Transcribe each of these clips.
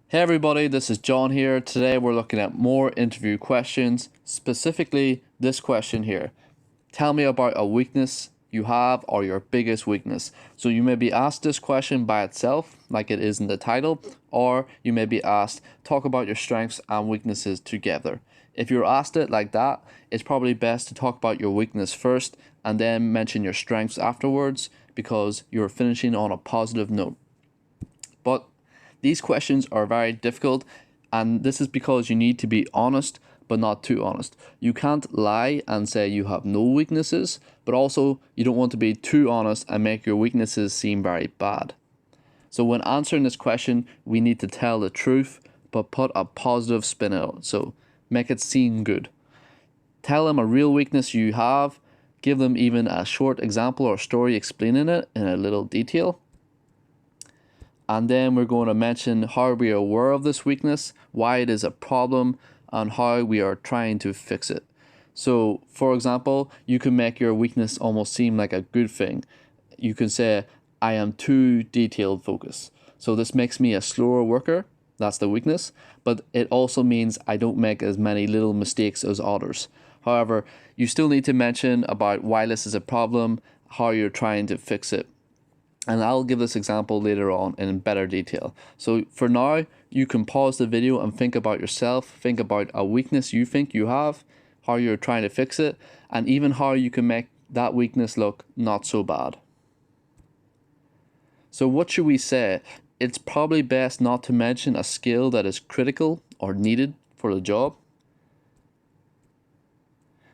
Hey everybody, this is John here. Today we're looking at more interview questions, specifically this question here. Tell me about a weakness you have or your biggest weakness. So you may be asked this question by itself, like it is in the title, or you may be asked, talk about your strengths and weaknesses together. If you're asked it like that, it's probably best to talk about your weakness first and then mention your strengths afterwards because you're finishing on a positive note. But these questions are very difficult, and this is because you need to be honest, but not too honest. You can't lie and say you have no weaknesses, but also you don't want to be too honest and make your weaknesses seem very bad. So, when answering this question, we need to tell the truth, but put a positive spin on it. So, make it seem good. Tell them a real weakness you have, give them even a short example or story explaining it in a little detail. And then we're going to mention how we are aware of this weakness, why it is a problem, and how we are trying to fix it. So, for example, you can make your weakness almost seem like a good thing. You can say, I am too detailed focused. So, this makes me a slower worker. That's the weakness. But it also means I don't make as many little mistakes as others. However, you still need to mention about why this is a problem, how you're trying to fix it. And I'll give this example later on in better detail. So for now, you can pause the video and think about yourself, think about a weakness you think you have, how you're trying to fix it, and even how you can make that weakness look not so bad. So what should we say? It's probably best not to mention a skill that is critical or needed for the job.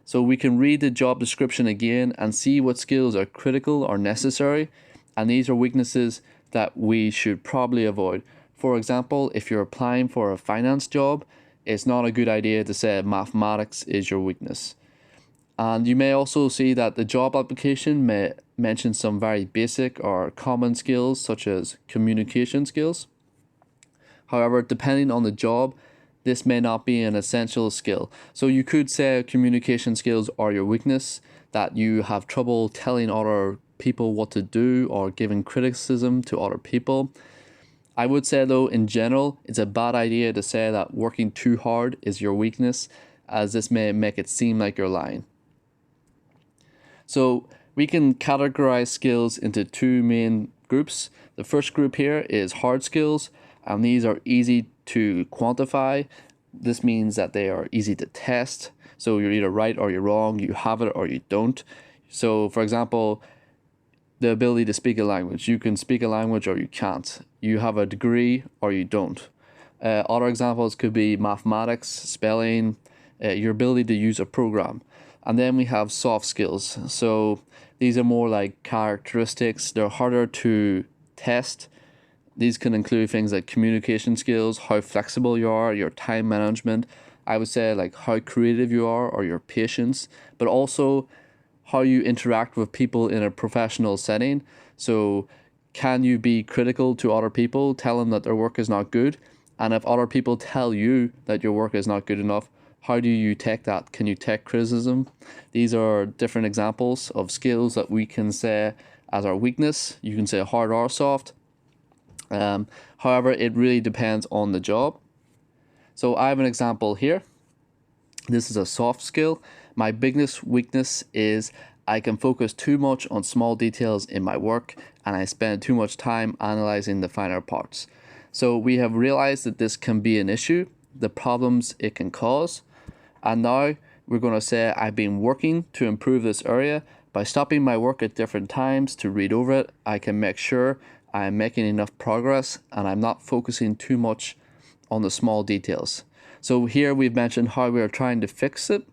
So we can read the job description again and see what skills are critical or necessary, and these are weaknesses that we should probably avoid. For example, if you're applying for a finance job, it's not a good idea to say mathematics is your weakness. And you may also see that the job application may mention some very basic or common skills such as communication skills. However, depending on the job, this may not be an essential skill. So you could say communication skills are your weakness, that you have trouble telling other people what to do or giving criticism to other people. I would say though, in general, it's a bad idea to say that working too hard is your weakness, as this may make it seem like you're lying. So we can categorize skills into two main groups. The first group here is hard skills, and these are easy to quantify. This means that they are easy to test. So you're either right or you're wrong, you have it or you don't. So, for example, the ability to speak a language. You can speak a language or you can't. You have a degree or you don't. Other examples could be mathematics, spelling, your ability to use a program. And then we have soft skills. So these are more like characteristics. They're harder to test. These can include things like communication skills, how flexible you are, your time management. I would say like how creative you are or your patience, but also how you interact with people in a professional setting. So, can you be critical to other people, tell them that their work is not good? And if other people tell you that your work is not good enough, how do you take that? Can you take criticism? These are different examples of skills that we can say as our weakness. You can say hard or soft. However, it really depends on the job. So I have an example here. This is a soft skill. My biggest weakness is I can focus too much on small details in my work and I spend too much time analyzing the finer parts. So we have realized that this can be an issue, the problems it can cause. And now we're going to say I've been working to improve this area. By stopping my work at different times to read over it, I can make sure I am making enough progress and I'm not focusing too much on the small details. So here we've mentioned how we are trying to fix it,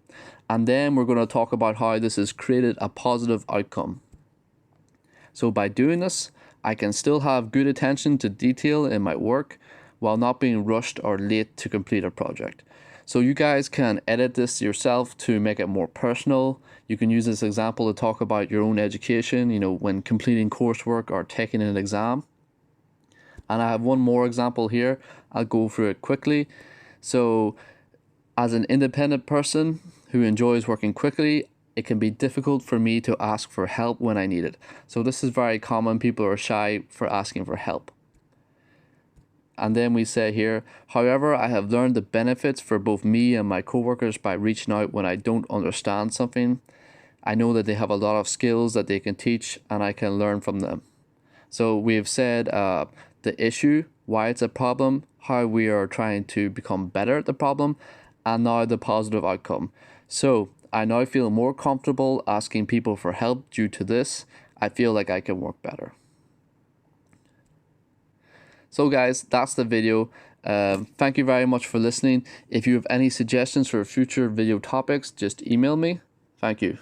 and then we're going to talk about how this has created a positive outcome. So by doing this, I can still have good attention to detail in my work while not being rushed or late to complete a project. So you guys can edit this yourself to make it more personal. You can use this example to talk about your own education, when completing coursework or taking an exam. And I have one more example here. I'll go through it quickly. So, as an independent person who enjoys working quickly, it can be difficult for me to ask for help when I need it. So, this is very common. People are shy for asking for help. And then we say here, however, I have learned the benefits for both me and my coworkers by reaching out when I don't understand something. I know that they have a lot of skills that they can teach and I can learn from them. So we've said the issue, why it's a problem, how we are trying to become better at the problem, and now the positive outcome. So I now feel more comfortable asking people for help due to this. I feel like I can work better. So guys, that's the video. Thank you very much for listening. If you have any suggestions for future video topics, just email me. Thank you.